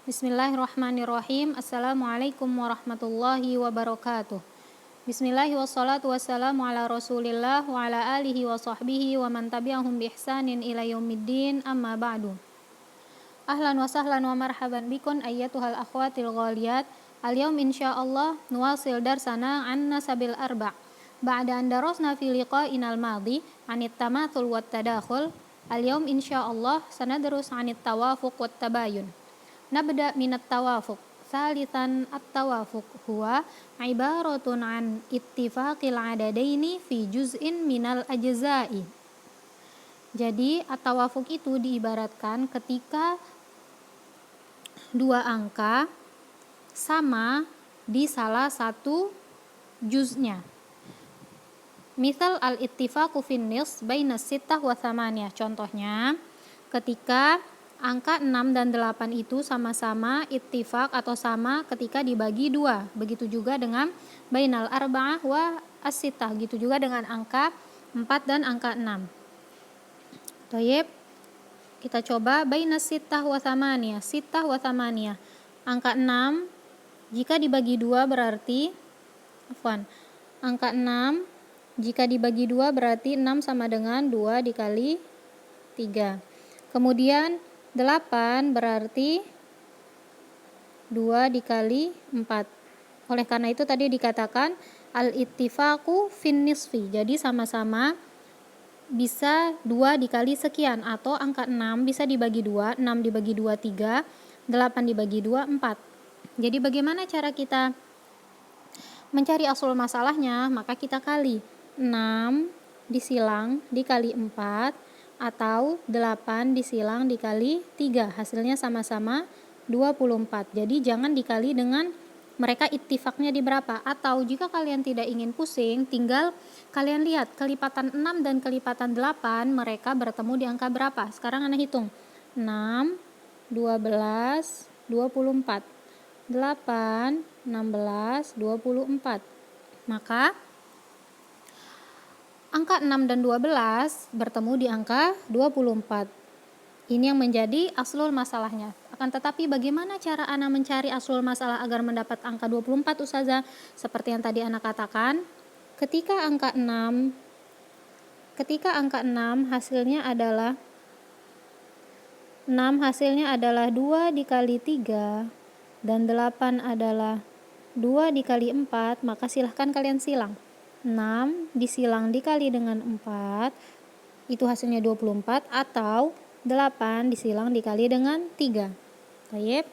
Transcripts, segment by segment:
Bismillahirrahmanirrahim. Assalamualaikum warahmatullahi wabarakatuh. Bismillahi wassalatu wassalamu ala rasulillah wa ala alihi wa sahbihi wa man tabi'ahum bi ihsanin ila yaumiddin, amma ba'du. Ahlan wa sahlan wa marhaban bikun ayyatuhal akhwatil ghaliyat. Al-yawm insyaallah nuwasil darsana an nasabil arba'. Ba'da an darasna fi liqa'inal madhi anit tamathul wat tadakhul. Al-yawm insyaallah sanadrus anit tawafuq wat tabayun. Nabda minat tawafuq. Salisan at-tawafuq huwa ibaratun an ittifaqil adadaini fi juz'in minal ajza'i. Jadi at-tawafuq itu diibaratkan ketika dua angka sama di salah satu juz'nya. Misal al-ittifaqu fin nis baina sittah wa thamaniyah. Contohnya ketika angka 6 dan 8 itu sama-sama ittifaq atau sama ketika dibagi 2. Begitu juga dengan bainal arba'ah wa as-sittah. Gitu juga dengan angka 4 dan angka 6. Toyib, kita coba bainas sittah wa thamaniyah. Sittah wa thamaniyah. Angka 6 jika dibagi 2 berarti angka 6 jika dibagi 2 berarti 6 sama dengan 2 dikali 3. Kemudian 8 berarti 2 dikali 4. Oleh karena itu tadi dikatakan al-ittifaqu fin nisfi. Jadi sama-sama bisa 2 dikali sekian, atau angka 6 bisa dibagi 2, 6 dibagi 2 3, 8 dibagi 2 4. Jadi bagaimana cara kita mencari asal masalahnya? Maka kita kali 6 disilang dikali 4 atau 8 disilang dikali 3. Hasilnya sama-sama 24. Jadi jangan dikali dengan mereka ittifaknya di berapa. Atau jika kalian tidak ingin pusing, tinggal kalian lihat kelipatan 6 dan kelipatan 8 mereka bertemu di angka berapa. Sekarang Anda hitung. 6, 12, 24. 8, 16, 24. Maka angka 6 dan 12 bertemu di angka 24. Ini yang menjadi aslul masalahnya. Akan tetapi bagaimana cara Ana mencari aslul masalah agar mendapat angka 24 Ustazah? Seperti yang tadi Ana katakan, ketika angka 6 hasilnya adalah 2 dikali 3 dan 8 adalah 2 dikali 4, maka silahkan kalian silang. 6 disilang dikali dengan 4 itu hasilnya 24, atau 8 disilang dikali dengan 3. Baik.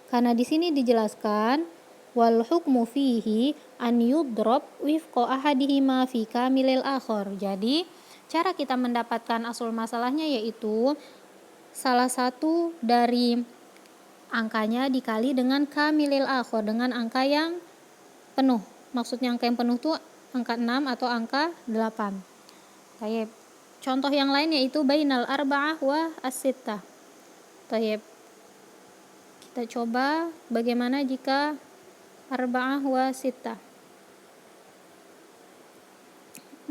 Karena di sini dijelaskan wal hukmu fihi an yudrob wifqa ahadihima fi kamilil akhar. Jadi cara kita mendapatkan asul masalahnya yaitu salah satu dari angkanya dikali dengan kamilil akhar, dengan angka yang penuh. Maksudnya angka yang penuh itu angka 6 atau angka 8. Baik. Contoh yang lain yaitu bainal arba'ah wa as-sittah. Baik. Kita coba bagaimana jika arba'ah wa sittah.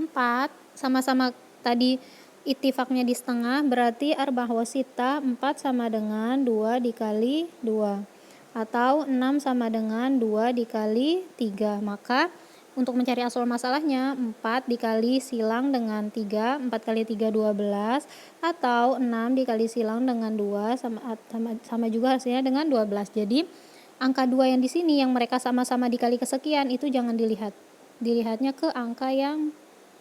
4 sama-sama tadi ittifaknya di setengah, berarti arba'ah wa sittah 4 sama dengan 2 dikali 2. Atau 6 sama dengan 2 dikali 3. Maka untuk mencari asal masalahnya 4 dikali silang dengan 3, 4 kali 3 12, atau 6 dikali silang dengan 2 sama juga hasilnya dengan 12. Jadi angka 2 yang di sini yang mereka sama-sama dikali kesekian itu jangan dilihat. Dilihatnya ke angka yang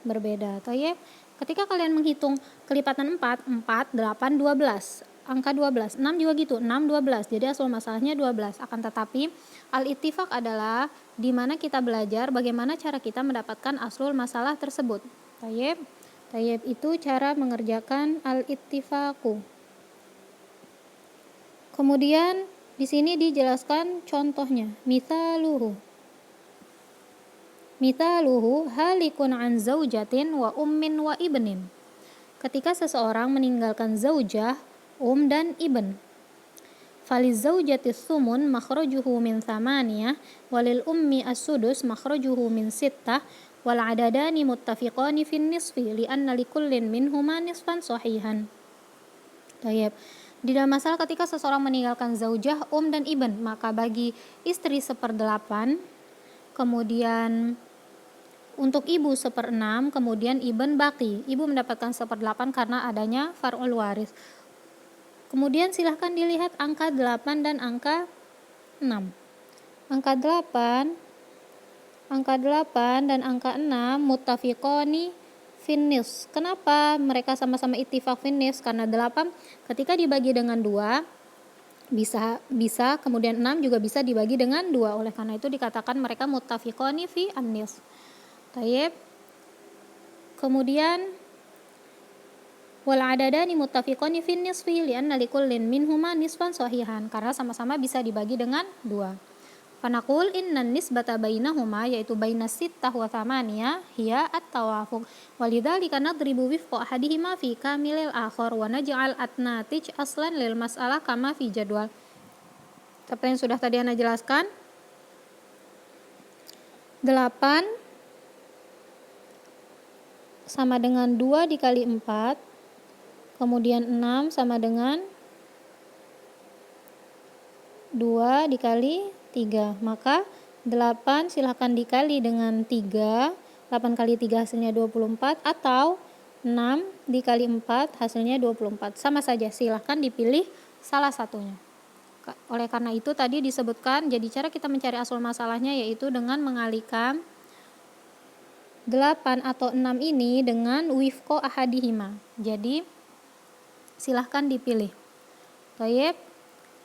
berbeda. Toyib. Ketika kalian menghitung kelipatan 4, 8, 12. Angka 12, 6 juga gitu, 6, 12. Jadi asal masalahnya 12. Akan tetapi al-ittifaq adalah di mana kita belajar bagaimana cara kita mendapatkan aslul masalah tersebut. Tayyib. Tayyib itu cara mengerjakan al-ittifaqu. Kemudian di sini dijelaskan contohnya. Mithaluhu halikun an zaujatin wa ummin wa ibnin. Ketika seseorang meninggalkan zaujah, dan ibn. Faliz zaujatis sumun makhrajuhu min thamaniyah walil ummi as-sudus makhrajuhu min sittah wal adadani muttafiqani fin nisfi li'anna likullin minhuma nisfan sahihan. Tayyib. Di dalam masalah ketika seseorang meninggalkan zaujah, dan ibn, maka bagi istri 1/8, kemudian untuk ibu 1/6, kemudian ibn baki. Ibu mendapatkan 1/8 karena adanya far'ul waris. Kemudian silahkan dilihat angka 8 dan angka 6. Angka 8 dan angka 6 muttafiqoni finnis. Kenapa mereka sama-sama ittifaq finnis? Karena 8 ketika dibagi dengan 2 bisa, kemudian 6 juga bisa dibagi dengan 2. Oleh karena itu dikatakan mereka muttafiqoni fi annis. Tayyib. Kemudian wal adadani muttafiqoni fi nisfi li'anna likullin minhuma nisfan sahihan, karena sama-sama bisa dibagi dengan 2. Fanaqul innan nisbata bainahuma, yaitu bainas sittah wa thamaniyah, hiya at-tawafuq. Walidzalika nadribu wifqa ahadihima fi kamilil akhar wa naj'al at-natij aslan lil mas'alah kama fi jadwal. Seperti yang sudah tadi Ana jelaskan, 8 sama dengan 2 dikali 4, kemudian 6 sama dengan 2 dikali 3. Maka 8 silahkan dikali dengan 3. 8 kali 3 hasilnya 24, atau 6 dikali 4 hasilnya 24. Sama saja, silahkan dipilih salah satunya. Oleh karena itu tadi disebutkan, jadi cara kita mencari asal masalahnya yaitu dengan mengalihkan 8 atau 6 ini dengan wifqo ahadihima. Jadi silahkan dipilih. Baik.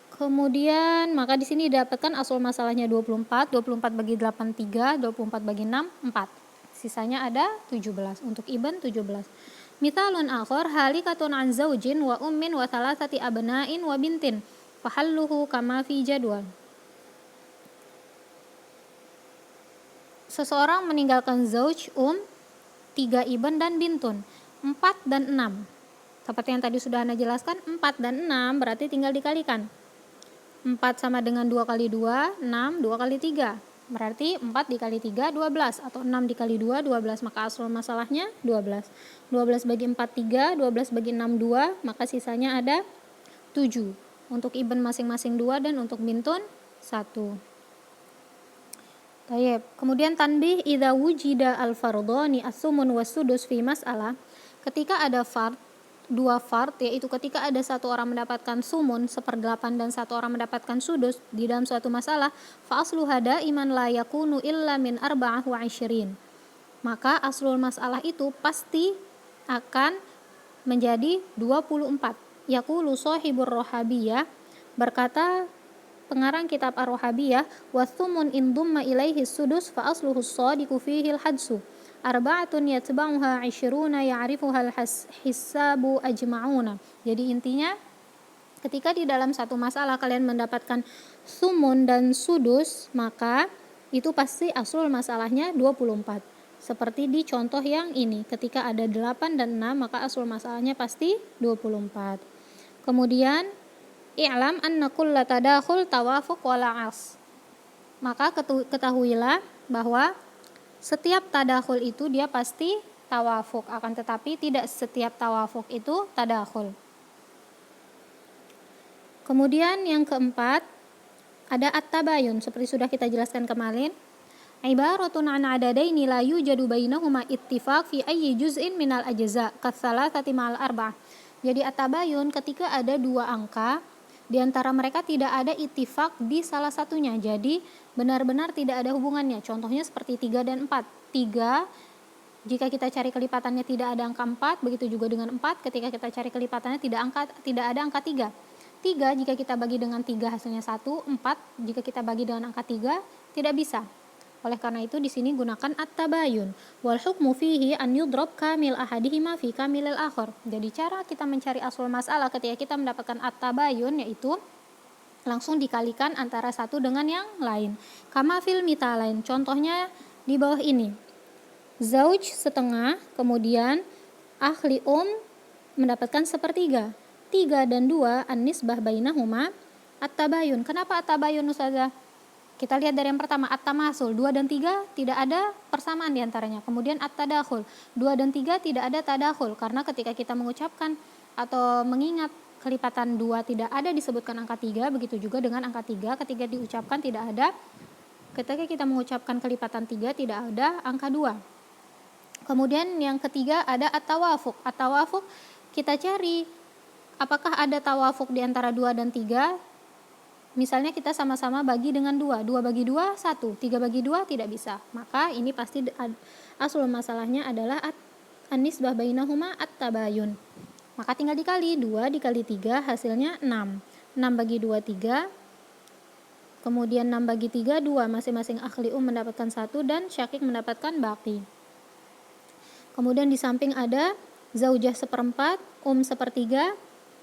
Kemudian maka di sini didapatkan asal masalahnya 24 bagi 8 3, 24 bagi 6 4. Sisanya ada 17. Untuk ibn 17. Mithalun akhar halikatun an zaujin wa ummin wa thalathati abna'in wa bintin. Fahalluhu kama fi jadwal. Seseorang meninggalkan zauj, 3 ibn dan bintun, 4 dan 6. Seperti yang tadi sudah Anda jelaskan, 4 dan 6 berarti tinggal dikalikan. 4 sama dengan 2 kali 2, 6, 2 kali 3. Berarti 4 dikali 3, 12. Atau 6 dikali 2, 12. Maka asal masalahnya 12. 12 bagi 4, 3. 12 bagi 6, 2. Maka sisanya ada 7. Untuk ibn masing-masing 2 dan untuk bintun 1. Tayyib. Kemudian tanbih, idza wujida al-fardhani as-sumun was-sudus fi mas'alah. Ketika ada dua fard, yaitu ketika ada satu orang mendapatkan sumun 1/8 dan satu orang mendapatkan sudus di dalam suatu masalah, fa asluha daiman la yakunu illa min 24. Maka aslul masalah itu pasti akan menjadi 24. Yaqulu shahibur rohabiyah, berkata pengarang kitab ar-rohabiyah, wa thumun in dumma ilaihi sudus fa asluhu shadiqu fihi al-hadsu. Arba'atun yatba'uha 20 ya'rifuha al-hisabu ajma'una. Jadi intinya ketika di dalam satu masalah kalian mendapatkan sumun dan sudus, maka itu pasti aslul masalahnya 24. Seperti di contoh yang ini, ketika ada 8 dan 6 maka aslul masalahnya pasti 24. Kemudian i'lam anna kulla tadakhul tawafuq wala as. Maka ketahuilah bahwa setiap tadakhul itu dia pasti tawafuk, akan tetapi tidak setiap tawafuk itu tadakhul. Kemudian yang keempat ada at-tabayun, seperti sudah kita jelaskan kemarin. Ibaratun an adadaini la yujadu bainahuma ittifaq fi ayyi juz'in minal ajza katsalatsati ma'al arba'ah. Jadi at-tabayun ketika ada dua angka, di antara mereka tidak ada ittifaq di salah satunya. Jadi benar-benar tidak ada hubungannya. Contohnya seperti 3 dan 4. 3 jika kita cari kelipatannya tidak ada angka 4, begitu juga dengan 4 ketika kita cari kelipatannya tidak ada angka 3. 3 jika kita bagi dengan 3 hasilnya 1, 4 jika kita bagi dengan angka 3 tidak bisa. Oleh karena itu di sini gunakan at-tabayun. Wal hukmu fihi an yudrab kamil ahadihima fi kamilil akhar. Jadi cara kita mencari aslul masalah ketika kita mendapatkan at-tabayun yaitu langsung dikalikan antara satu dengan yang lain. Kama fil mitalain. Contohnya di bawah ini. Zauj setengah, kemudian ahli mendapatkan 1/3. 3 dan 2 an-nisbah bainahuma at-tabayun. Kenapa at-tabayun Ustazah? Kita lihat dari yang pertama, at-tamasul, 2 dan 3 tidak ada persamaan di antaranya. Kemudian at-tadakhul, 2 dan 3 tidak ada tadakhul, karena ketika kita mengucapkan atau mengingat kelipatan 2 tidak ada disebutkan angka 3, begitu juga dengan angka 3 ketika diucapkan tidak ada, ketika kita mengucapkan kelipatan 3 tidak ada angka 2. Kemudian yang ketiga ada at-tawafuk. At-tawafuk kita cari apakah ada tawafuk di antara 2 dan 3. Misalnya kita sama-sama bagi dengan 2 bagi 2, 1, 3 bagi 2 tidak bisa. Maka ini pasti asul masalahnya adalah an-nisbah bainahuma at-tabayun. Maka tinggal dikali, 2 dikali 3 hasilnya 6. 6 bagi 2, 3. Kemudian 6 bagi 3, 2. Masing-masing akhli mendapatkan 1 dan syakik mendapatkan baqi. Kemudian di samping ada zaujah 1/4, sepertiga,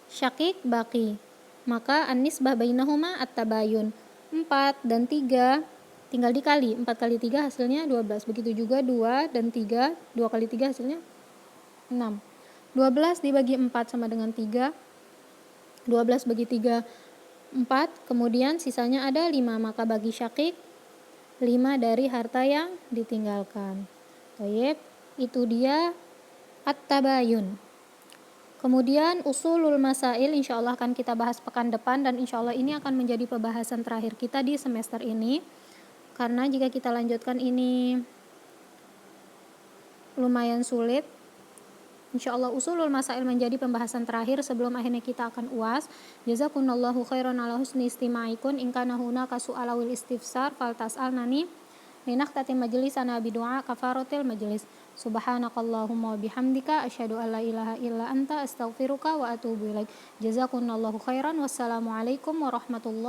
syakik, baqi. Maka an-nisbah bainahuma at-tabayun. 4 dan 3 tinggal dikali. 4 kali 3 hasilnya 12. Begitu juga 2 dan 3. 2 kali 3 hasilnya 6. 12 dibagi 4 sama dengan 3. 12 bagi 3, 4. Kemudian sisanya ada 5. Maka bagi syakik 5 dari harta yang ditinggalkan. Baik, itu dia at-tabayun. Kemudian usulul masail insyaallah akan kita bahas pekan depan, dan insyaallah ini akan menjadi pembahasan terakhir kita di semester ini. Karena jika kita lanjutkan ini lumayan sulit. Insyaallah usulul masail menjadi pembahasan terakhir sebelum akhirnya kita akan UAS. Jazakumullahu khairan ala husni istimaikum. In kana hunaka su'ala wal istifsar faltas'alnani linaqtati majlisana bidu'a kafaratil majlis. Subhanakallahumma wa bihamdika asyhadu an la ilaha illa anta astaghfiruka wa atubu ilaik. Jazakumullahu khairan. Wassalamualaikum warahmatullahi